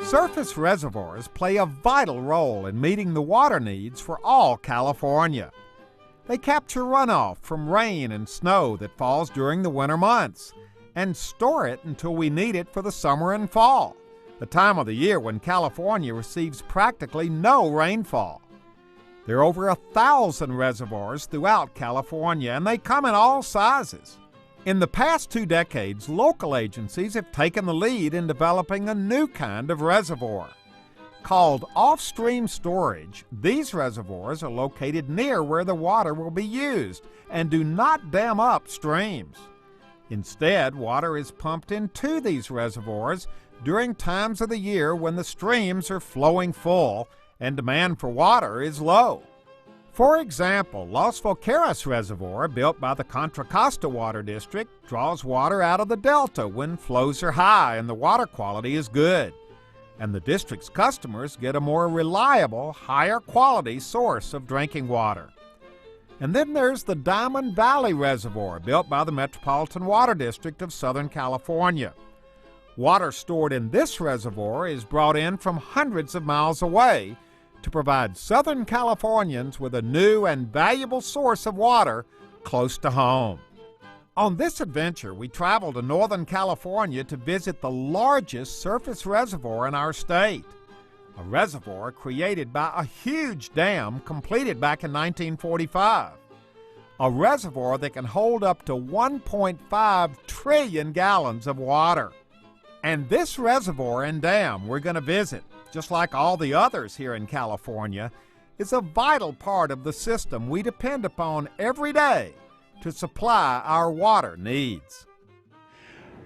Surface reservoirs play a vital role in meeting the water needs for all California. They capture runoff from rain and snow that falls during the winter months and store it until we need it for the summer and fall, the time of the year when California receives practically no rainfall. There are over 1,000 reservoirs throughout California, and they come in all sizes. In the past 2 decades, local agencies have taken the lead in developing a new kind of reservoir. Called off-stream storage, these reservoirs are located near where the water will be used and do not dam up streams. Instead, water is pumped into these reservoirs during times of the year when the streams are flowing full and demand for water is low. For example, Los Vaqueros Reservoir, built by the Contra Costa Water District, draws water out of the delta when flows are high and the water quality is good. And the district's customers get a more reliable, higher quality source of drinking water. And then there's the Diamond Valley Reservoir, built by the Metropolitan Water District of Southern California. Water stored in this reservoir is brought in from hundreds of miles away to provide Southern Californians with a new and valuable source of water close to home. On this adventure, we traveled to Northern California to visit the largest surface reservoir in our state, a reservoir created by a huge dam completed back in 1945, a reservoir that can hold up to 1.5 trillion gallons of water. And this reservoir and dam we're going to visit, just like all the others here in California, is a vital part of the system we depend upon every day to supply our water needs.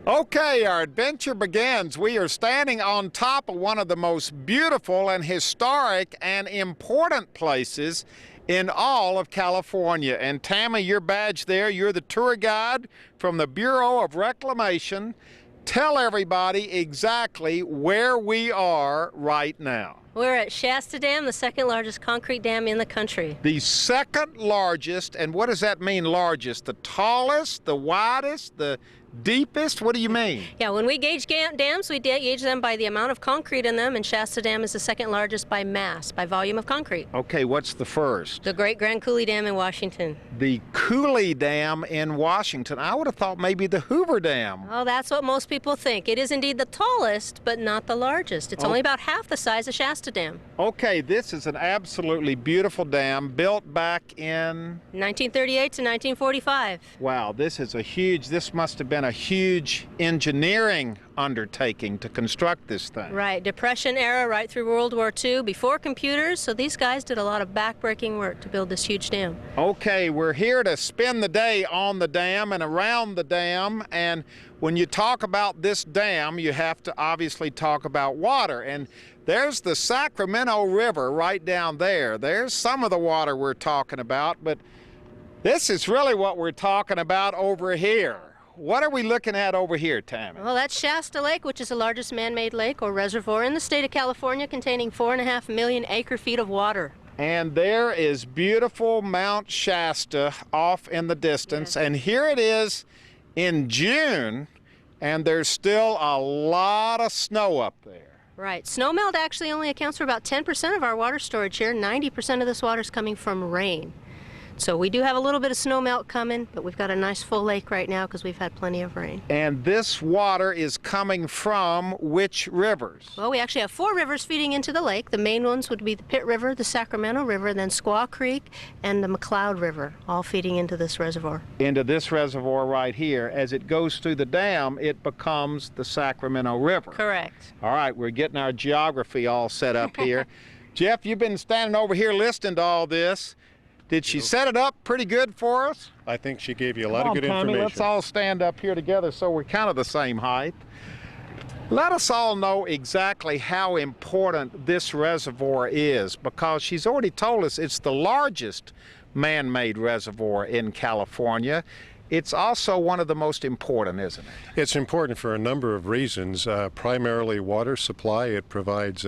Okay, our adventure begins. We are standing on top of one of the most beautiful and historic and important places in all of California. And Tammy, your badge there, you're the tour guide from the Bureau of Reclamation. Tell everybody exactly where we are right now. We're at Shasta Dam, the second largest concrete dam in the country. The second largest, and what does that mean, largest? The tallest, the widest, the deepest? What do you mean? Yeah, when we gauge dams, we gauge them by the amount of concrete in them, and Shasta Dam is the second largest by mass, by volume of concrete. Okay, what's the first? The Great Grand Coulee Dam in Washington. The Coulee Dam in Washington. I would have thought maybe the Hoover Dam. Oh, that's what most people think. It is indeed the tallest, but not the largest. It's only about half the size of Shasta Dam. Okay, this is an absolutely beautiful dam built back in 1938 to 1945. Wow, this must have been a huge engineering undertaking to construct this thing. Right, Depression era right through World War II, before computers, so these guys did a lot of backbreaking work to build this huge dam. Okay, we're here to spend the day on the dam and around the dam, and when you talk about this dam, you have to obviously talk about water, and there's the Sacramento River right down there. There's some of the water we're talking about, but this is really what we're talking about over here. What are we looking at over here, Tammy? Well, that's Shasta Lake, which is the largest man-made lake or reservoir in the state of California, containing 4.5 million acre-feet of water. And there is beautiful Mount Shasta off in the distance. Yes. And here it is in June, and there's still a lot of snow up there. Right. Snowmelt actually only accounts for about 10% of our water storage here. 90% of this water is coming from rain. So we do have a little bit of snowmelt coming, but we've got a nice full lake right now because we've had plenty of rain. And this water is coming from which rivers? Well, we actually have 4 rivers feeding into the lake. The main ones would be the Pitt River, the Sacramento River, then Squaw Creek, and the McCloud River, all feeding into this reservoir. Into this reservoir right here. As it goes through the dam, it becomes the Sacramento River. Correct. All right, we're getting our geography all set up here. Jeff, you've been standing over here listening to all this. Did she set it up pretty good for us? I think she gave you a lot of good information. Let's all stand up here together so we're kind of the same height. Let us all know exactly how important this reservoir is, because she's already told us it's the largest man-made reservoir in California. it's also one of the most important, isn't it? It's important for a number of reasons, primarily water supply. It provides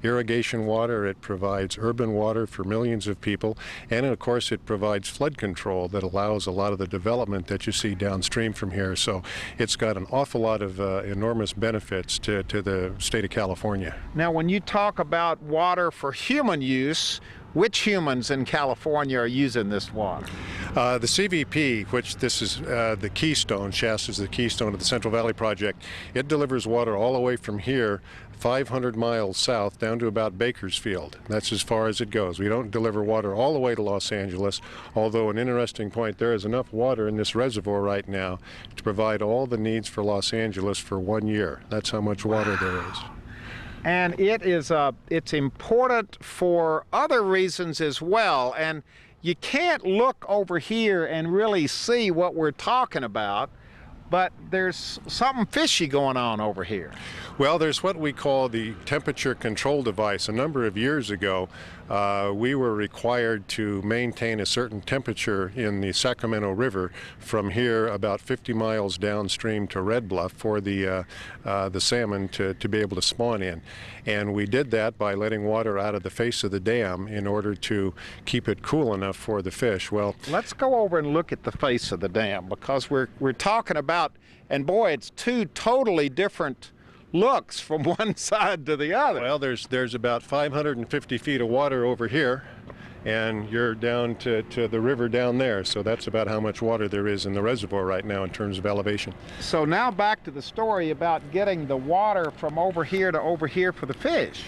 irrigation water, it provides urban water for millions of people, and of course it provides flood control that allows a lot of the development that you see downstream from here. So it's got an awful lot of enormous benefits to the state of California. Now, when you talk about water for human use, which humans in California are using this water? The CVP, which this is the keystone, Shasta is the keystone of the Central Valley Project, it delivers water all the way from here 500 miles south down to about Bakersfield. That's as far as it goes. We don't deliver water all the way to Los Angeles, although an interesting point, there is enough water in this reservoir right now to provide all the needs for Los Angeles for 1 year. That's how much water there is. And it's important for other reasons as well. And you can't look over here and really see what we're talking about, but there's something fishy going on over here. Well, there's what we call the temperature control device. A number of years ago, we were required to maintain a certain temperature in the Sacramento River from here about 50 miles downstream to Red Bluff for the salmon to be able to spawn in. And we did that by letting water out of the face of the dam in order to keep it cool enough for the fish. Well, let's go over and look at the face of the dam, because we're talking about, and boy, it's two totally different looks from one side to the other. Well, there's about 550 feet of water over here, and you're down to the river down there. So that's about how much water there is in the reservoir right now in terms of elevation. So now back to the story about getting the water from over here to over here for the fish.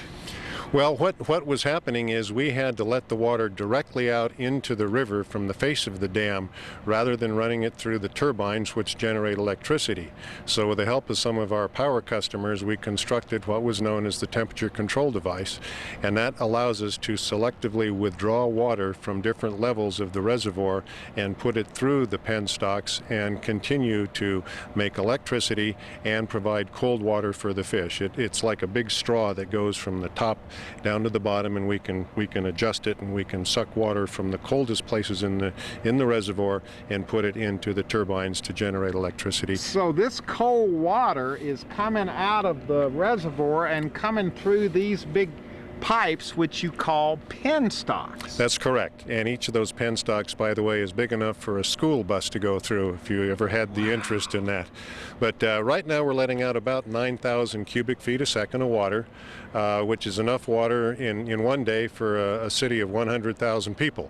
Well, what was happening is we had to let the water directly out into the river from the face of the dam rather than running it through the turbines which generate electricity. So with the help of some of our power customers, we constructed what was known as the temperature control device, and that allows us to selectively withdraw water from different levels of the reservoir and put it through the penstocks and continue to make electricity and provide cold water for the fish. It's like a big straw that goes from the top down to the bottom, and we can adjust it, and we can suck water from the coldest places in the reservoir and put it into the turbines to generate electricity. So this cold water is coming out of the reservoir and coming through these big pipes, which you call penstocks. That's correct. And each of those penstocks, by the way, is big enough for a school bus to go through, if you ever had the interest in that. But right now we're letting out about 9,000 cubic feet a second of water, which is enough water in one day for a city of 100,000 people.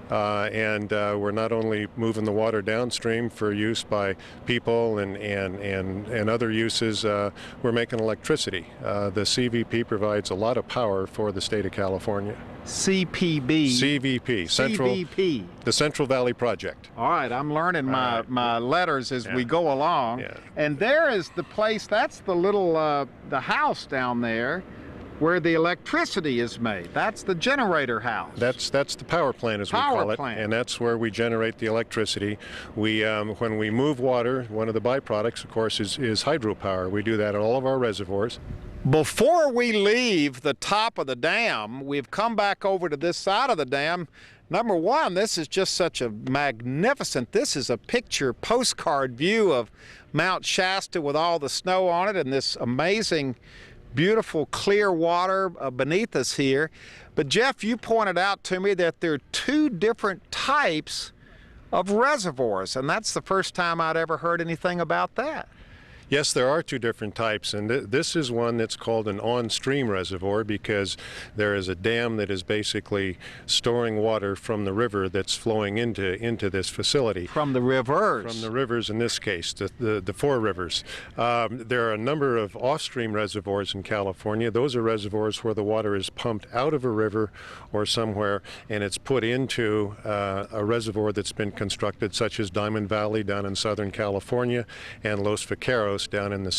And we're not only moving the water downstream for use by people and other uses, we're making electricity. The CVP provides a lot of power for the state of California. CPB. CVP. CVP. The Central Valley Project. All right, I'm learning my letters as we go along. Yeah. And there is the place, that's the little, the house down there where the electricity is made. That's the generator house. That's the power plant, as we call it, and that's where we generate the electricity. We when we move water, one of the byproducts, of course, is hydropower. We do that at all of our reservoirs. Before we leave the top of the dam, we've come back over to this side of the dam. Number one, this is just such a magnificent, this is a picture postcard view of Mount Shasta with all the snow on it and this amazing beautiful clear water beneath us here. But Jeff, you pointed out to me that there are two different types of reservoirs, and that's the first time I'd ever heard anything about that. Yes, there are two different types, and this is one that's called an on-stream reservoir because there is a dam that is basically storing water from the river that's flowing into this facility. From the rivers? From the rivers in this case, the four rivers. There are a number of off-stream reservoirs in California. Those are reservoirs where the water is pumped out of a river or somewhere, and it's put into a reservoir that's been constructed, such as Diamond Valley down in Southern California and Los Vaqueros coast down in the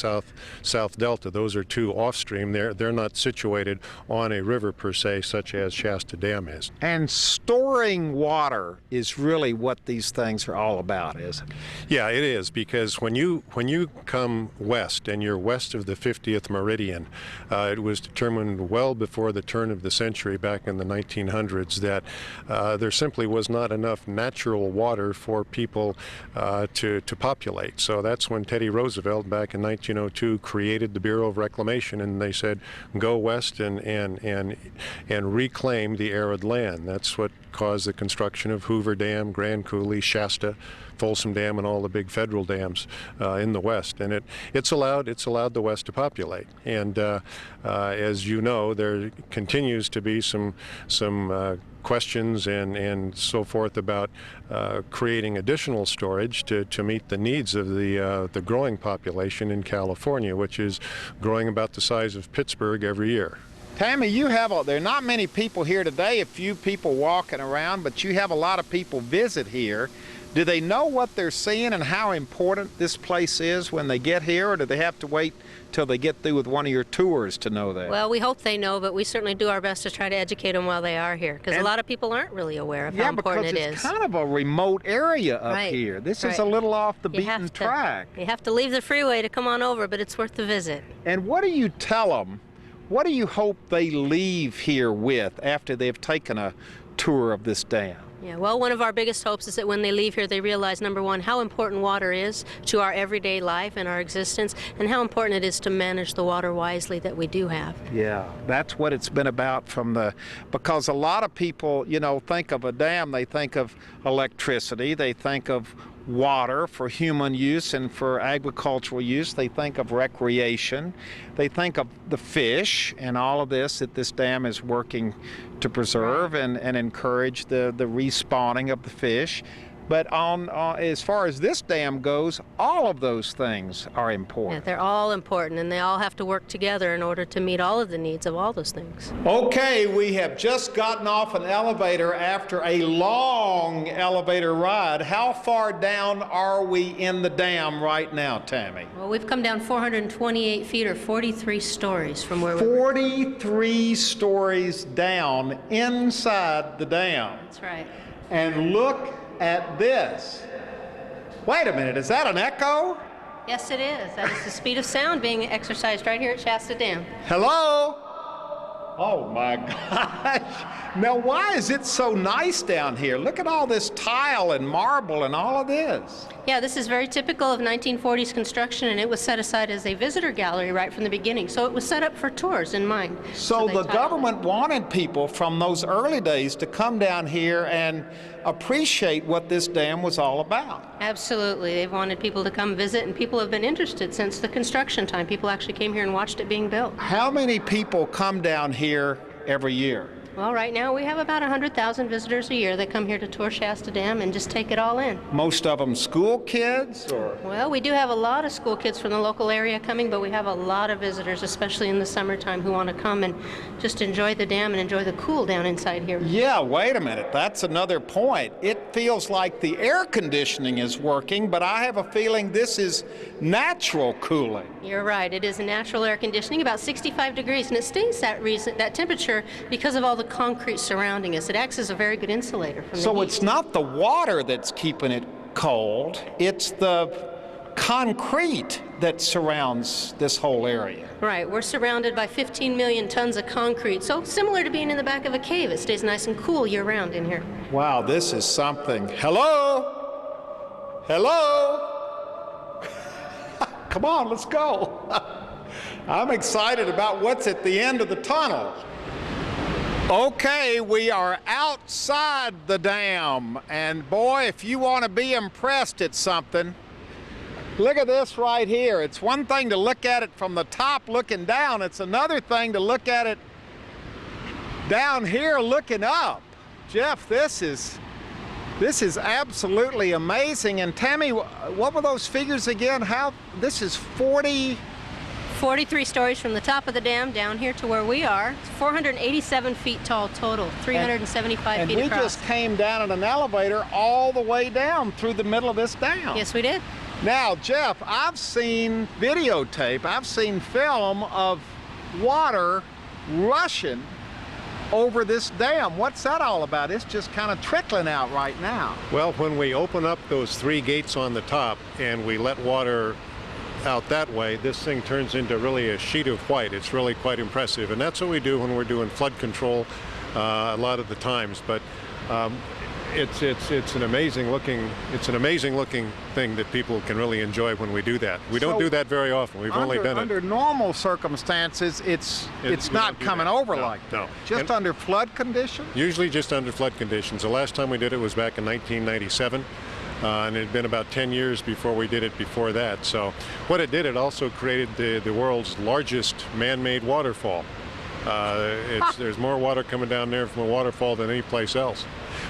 South Delta. Those are two offstream. They're not situated on a river per se, such as Shasta Dam is. And storing water is really what these things are all about, isn't it? Yeah, it is, because when you come west and you're west of the 50th meridian, it was determined well before the turn of the century, back in the 1900s, that there simply was not enough natural water for people to populate. So that's when Teddy Roosevelt, back in 1902, created the Bureau of Reclamation, and they said, go west and reclaim the arid land. That's what caused the construction of Hoover Dam, Grand Coulee, Shasta, Folsom Dam, and all the big federal dams in the West. And it's allowed the West to populate. And as you know, there continues to be some questions and so forth about creating additional storage to meet the needs of the growing population in California, which is growing about the size of Pittsburgh every year. Tammy, there are not many people here today, a few people walking around, but you have a lot of people visit here. Do they know what they're seeing and how important this place is when they get here, or do they have to wait till they get through with one of your tours to know that? Well, we hope they know, but we certainly do our best to try to educate them while they are here, because a lot of people aren't really aware of how important it is. Yeah, because it's kind of a remote area up here. This is a little off the beaten track. You have to leave the freeway to come on over, but it's worth the visit. And what do you tell them? What do you hope they leave here with after they've taken a tour of this dam? Yeah, well, one of our biggest hopes is that when they leave here, they realize, number one, how important water is to our everyday life and our existence, and how important it is to manage the water wisely that we do have. Yeah, that's what it's been about because a lot of people, think of a dam, they think of electricity, they think of water for human use and for agricultural use. They think of recreation. They think of the fish and all of this that this dam is working to preserve and encourage the respawning of the fish. But as far as this dam goes, all of those things are important. Yeah, they're all important, and they all have to work together in order to meet all of the needs of all those things. Okay, we have just gotten off an elevator after a long elevator ride. How far down are we in the dam right now, Tammy? Well, we've come down 428 feet, or 43 stories from where we were. 43 stories down inside the dam. That's right. And look at this. Wait a minute, is that an echo? Yes, it is. That is the speed of sound being exercised right here at Shasta Dam. Hello? Oh my gosh. Now, why is it so nice down here? Look at all this tile and marble and all of this. Yeah, this is very typical of 1940s construction, and it was set aside as a visitor gallery right from the beginning. So it was set up for tours in mind. So the government wanted people from those early days to come down here and appreciate what this dam was all about. Absolutely. They've wanted people to come visit, and people have been interested since the construction time. People actually came here and watched it being built. How many people come down here every year? Well, right now we have about 100,000 visitors a year that come here to tour Shasta Dam and just take it all in. Most of them school kids, or? Well, we do have a lot of school kids from the local area coming, but we have a lot of visitors, especially in the summertime, who want to come and just enjoy the dam and enjoy the cool down inside here. Yeah, wait a minute. That's another point. It feels like the air conditioning is working, but I have a feeling this is natural cooling. You're right. It is a natural air conditioning, about 65 degrees, and it stays that temperature because of all the concrete surrounding us. It acts as a very good insulator from the heat. So it's not the water that's keeping it cold, it's the concrete that surrounds this whole area. Right. We're surrounded by 15 million tons of concrete, so similar to being in the back of a cave. It stays nice and cool year-round in here. Wow, this is something. Hello? Hello? Come on, let's go. I'm excited about what's at the end of the tunnel. Okay, we are outside the dam, and boy, if you want to be impressed at something, look at this right here. It's one thing to look at it from the top looking down. It's another thing to look at it down here looking up. Jeff, this is absolutely amazing. And Tammy, what were those figures again? This is 43 stories from the top of the dam down here to where we are. It's 487 feet tall total, 375 feet across. And we just came down in an elevator all the way down through the middle of this dam. Yes, we did. Now, Jeff, I've seen videotape, I've seen film of water rushing over this dam. What's that all about? It's just kind of trickling out right now. Well, when we open up those 3 gates on the top and we let water out that way, this thing turns into really a sheet of white. It's really quite impressive, and that's what we do when we're doing flood control a lot of the times. But it's an amazing looking thing that people can really enjoy when we do that. We don't do that very often. We've only done it under normal circumstances. It's not coming over like that. No. Just under flood conditions. Usually just under flood conditions. The last time we did it was back in 1997. And it had been about 10 years before we did it before that. So what it did, it also created the world's largest man-made waterfall. There's more water coming down there from a waterfall than any place else.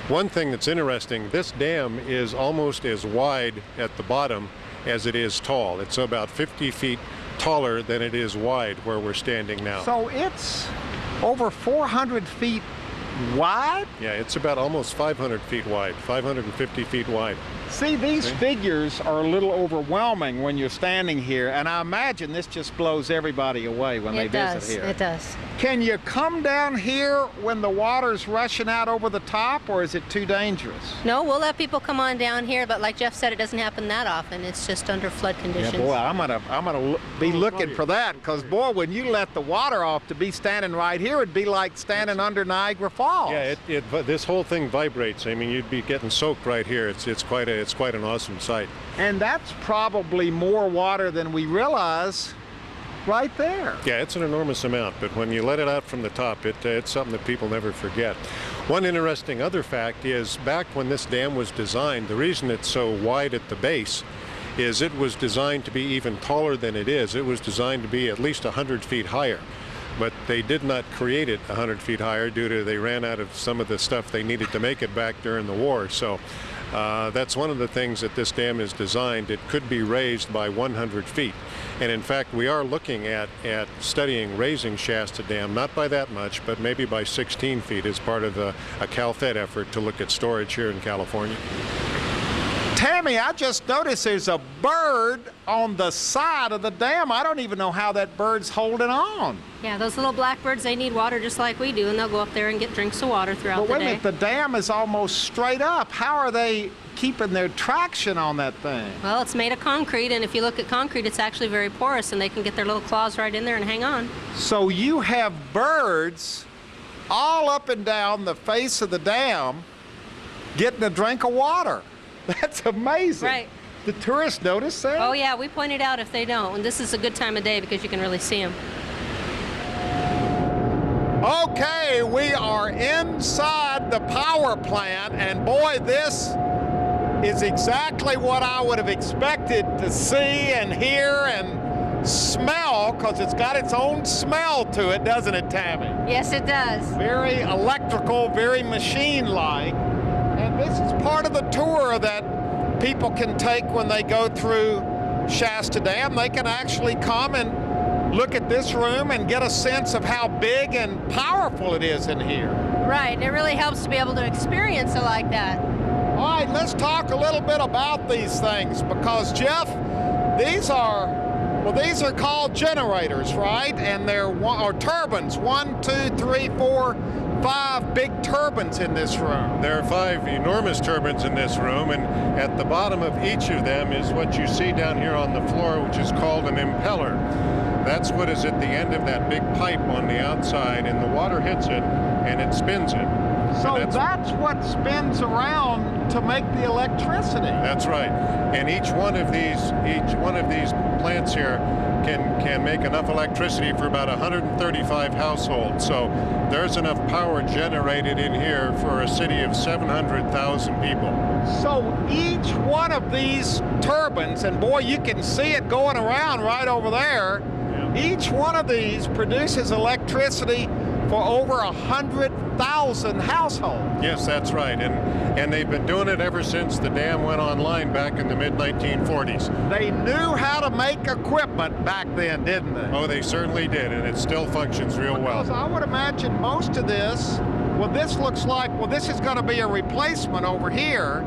One thing that's interesting, this dam is almost as wide at the bottom as it is tall. It's about 50 feet taller than it is wide where we're standing now. So it's over 400 feet wide? Yeah, it's about almost 500 feet wide, 550 feet wide. See, these figures are a little overwhelming when you're standing here, and I imagine this just blows everybody away when they visit here. It does. Can you come down here when the water's rushing out over the top, or is it too dangerous? No, we'll let people come on down here, but like Jeff said, it doesn't happen that often. It's just under flood conditions. Yeah, boy, I'm gonna be looking for that, because boy, when you let the water off, to be standing right here, it'd be like standing under Niagara Falls. Yeah, this whole thing vibrates. I mean, you'd be getting soaked right here. It's quite an awesome sight. And that's probably more water than we realize right there. Yeah, it's an enormous amount, but when you let it out from the top, it's something that people never forget. One interesting other fact is, back when this dam was designed, the reason it's so wide at the base is it was designed to be even taller than it is. It was designed to be at least 100 feet higher. But they did not create it 100 feet higher due to they ran out of some of the stuff they needed to make it back during the war. So that's one of the things that this dam is designed. It could be raised by 100 feet. And in fact, we are looking at studying raising Shasta Dam, not by that much, but maybe by 16 feet as part of a Cal-Fed effort to look at storage here in California. Tammy, I just noticed there's a bird on the side of the dam. I don't even know how that bird's holding on. Yeah, those little blackbirds, they need water just like we do, and they'll go up there and get drinks of water throughout But the wait day. a minute, the dam is almost straight up. How are they keeping their traction on that thing? Well, it's made of concrete, and if you look at concrete, it's actually very porous, and they can get their little claws right in there and hang on. So you have birds all up and down the face of the dam getting a drink of water. That's amazing. Right. The tourists notice that? Oh yeah, we pointed out if they don't, and this is a good time of day because you can really see them. Okay, we are inside the power plant, and boy, this is exactly what I would have expected to see and hear and smell, because it's got its own smell to it, doesn't it, Tammy? Yes, it does. Very electrical, very machine-like. And this is part of the tour that people can take when they go through Shasta Dam. They can actually come and look at this room and get a sense of how big and powerful it is in here. Right, it really helps to be able to experience it like that. All right, let's talk a little bit about these things, because Jeff, these are called generators, right? And they're turbines. 1, 2, 3, 4, 5 big turbines in this room. There are 5 enormous turbines in this room, and at the bottom of each of them is what you see down here on the floor, which is called an impeller. That's what is at the end of that big pipe on the outside, and the water hits it and it spins it. So that's what spins around to make the electricity. That's right. And each one of these plants here can make enough electricity for about 135 households. So there's enough power generated in here for a city of 700,000 people. So each one of these turbines, and boy, you can see it going around right over there, each one of these produces electricity for over 100,000 households. Yes, that's right. And they've been doing it ever since the dam went online back in the mid-1940s. They knew how to make equipment back then, didn't they? Oh, they certainly did, and it still functions real well. Because I would imagine most of this, this looks like, this is going to be a replacement over here,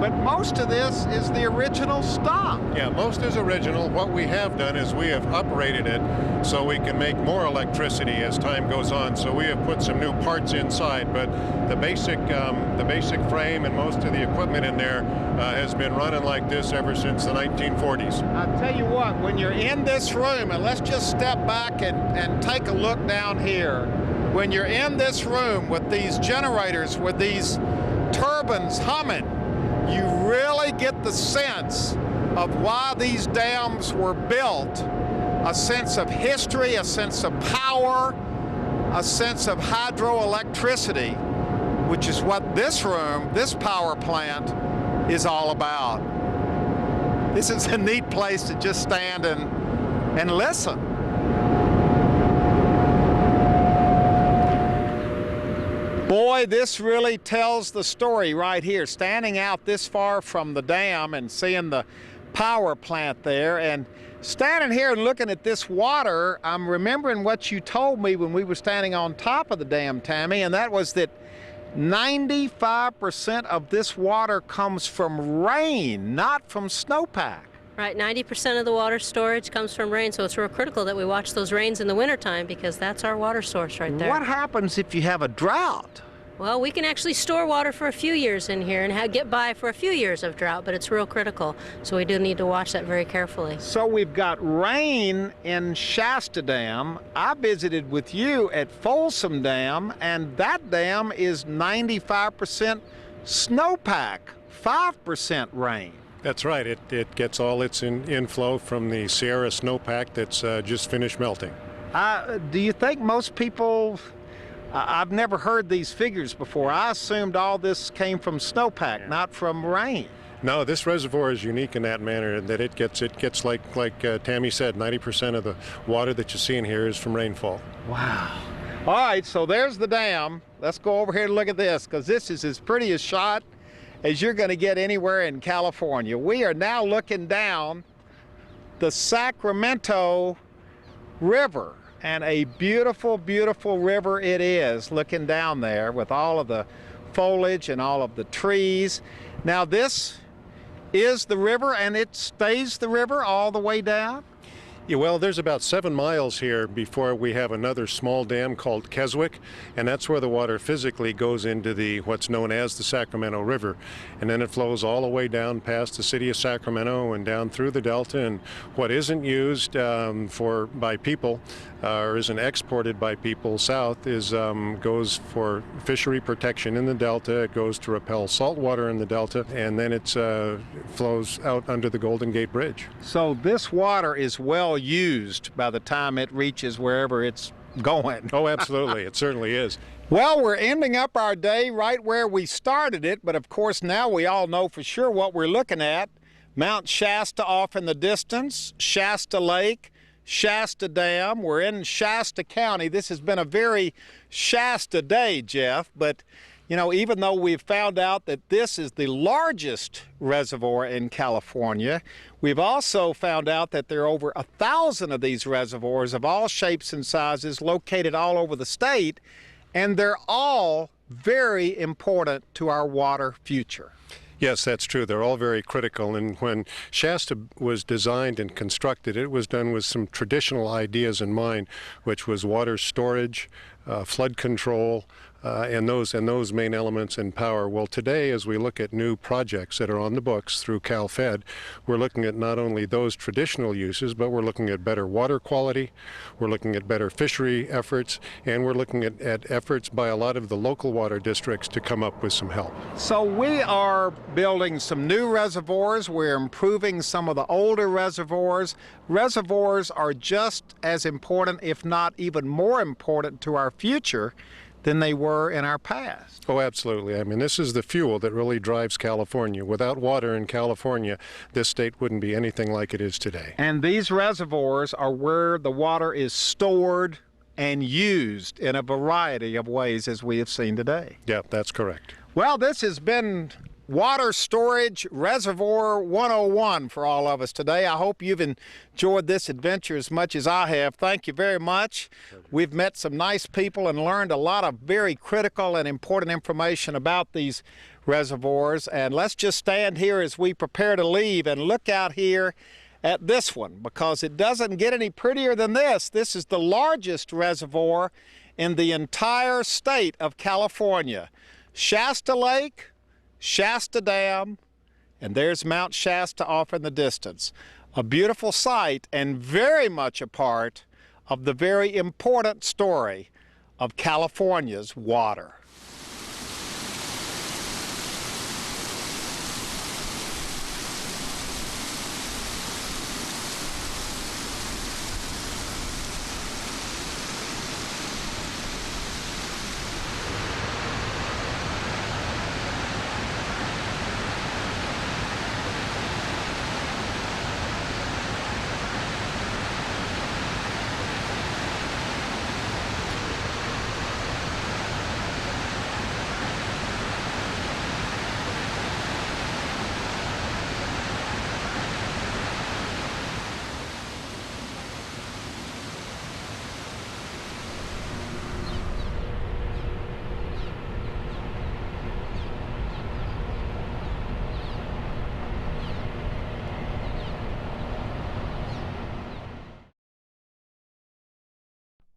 But most of this is the original stuff. Yeah, most is original. What we have done is we have upgraded it so we can make more electricity as time goes on. So we have put some new parts inside, but the basic frame and most of the equipment in there has been running like this ever since the 1940s. I'll tell you what, when you're in this room, and let's just step back and take a look down here. When you're in this room with these generators, with these turbines humming, you really get the sense of why these dams were built, a sense of history, a sense of power, a sense of hydroelectricity, which is what this room, this power plant, is all about. This is a neat place to just stand and listen. Boy, this really tells the story right here. Standing out this far from the dam and seeing the power plant there, and standing here and looking at this water, I'm remembering what you told me when we were standing on top of the dam, Tammy, and that was that 95% of this water comes from rain, not from snowpack. Right, 90% of the water storage comes from rain, so it's real critical that we watch those rains in the wintertime because that's our water source right there. What happens if you have a drought? Well, we can actually store water for a few years in here and get by for a few years of drought, but it's real critical, so we do need to watch that very carefully. So we've got rain in Shasta Dam. I visited with you at Folsom Dam, and that dam is 95% snowpack, 5% rain. That's right. It gets all its inflow from the Sierra snowpack that's just finished melting. Do you think most people, I've never heard these figures before. I assumed all this came from snowpack, not from rain. No, this reservoir is unique in that manner that it gets like Tammy said, 90% of the water that you see in here is from rainfall. Wow. All right, so there's the dam. Let's go over here and look at this, because this is as pretty a shot as you're going to get anywhere in California. We are now looking down the Sacramento River, and a beautiful, beautiful river it is, looking down there with all of the foliage and all of the trees. Now this is the river, and it stays the river all the way down? Yeah, well, there's about 7 miles here before we have another small dam called Keswick, and that's where the water physically goes into what's known as the Sacramento River, and then it flows all the way down past the city of Sacramento and down through the Delta. And what isn't used by people or isn't exported by people south goes for fishery protection in the Delta. It goes to repel salt water in the Delta, and then it flows out under the Golden Gate Bridge. So this water is well used by the time it reaches wherever it's going. Oh, absolutely. It certainly is. Well, we're ending up our day right where we started it, but of course now we all know for sure what we're looking at. Mount Shasta off in the distance, Shasta Lake, Shasta Dam. We're in Shasta County. This has been a very Shasta day, Jeff, but you know, even though we've found out that this is the largest reservoir in California, we've also found out that there are over 1,000 of these reservoirs of all shapes and sizes located all over the state, and they're all very important to our water future. Yes, that's true. They're all very critical. And when Shasta was designed and constructed, it was done with some traditional ideas in mind, which was water storage, flood control, and those main elements in power. Well, today, as we look at new projects that are on the books through CalFed, we're looking at not only those traditional uses, but we're looking at better water quality, we're looking at better fishery efforts, and we're looking at efforts by a lot of the local water districts to come up with some help. So we are building some new reservoirs. We're improving some of the older reservoirs. Reservoirs are just as important, if not even more important, to our future than they were in our past. Oh, absolutely. I mean, this is the fuel that really drives California. Without water in California, this state wouldn't be anything like it is today. And these reservoirs are where the water is stored and used in a variety of ways, as we have seen today. Yeah, that's correct. Well, this has been Water Storage Reservoir 101 for all of us today. I hope you've enjoyed this adventure as much as I have. Thank you very much. We've met some nice people and learned a lot of very critical and important information about these reservoirs. And let's just stand here as we prepare to leave and look out here at this one, because it doesn't get any prettier than this. This is the largest reservoir in the entire state of California. Shasta Lake, Shasta Dam, and there's Mount Shasta off in the distance. A beautiful sight and very much a part of the very important story of California's water.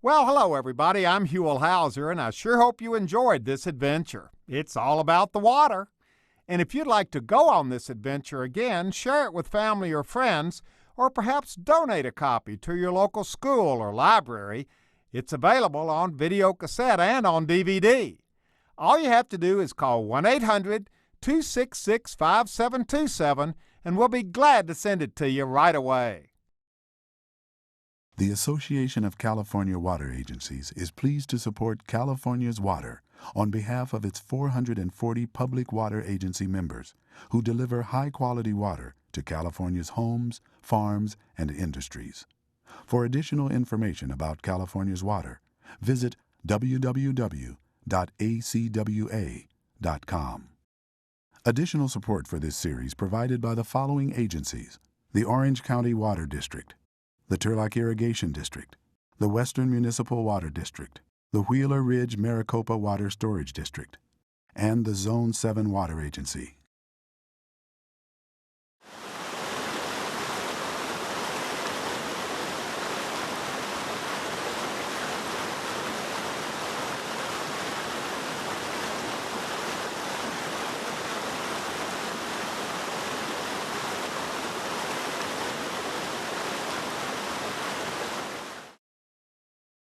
Well, hello everybody, I'm Huell Howser, and I sure hope you enjoyed this adventure. It's all about the water. And if you'd like to go on this adventure again, share it with family or friends, or perhaps donate a copy to your local school or library. It's available on video cassette and on DVD. All you have to do is call 1-800-266-5727, and we'll be glad to send it to you right away. The Association of California Water Agencies is pleased to support California's water on behalf of its 440 public water agency members who deliver high-quality water to California's homes, farms, and industries. For additional information about California's water, visit www.acwa.com. Additional support for this series provided by the following agencies: the Orange County Water District, the Turlock Irrigation District, the Western Municipal Water District, the Wheeler Ridge Maricopa Water Storage District, and the Zone 7 Water Agency.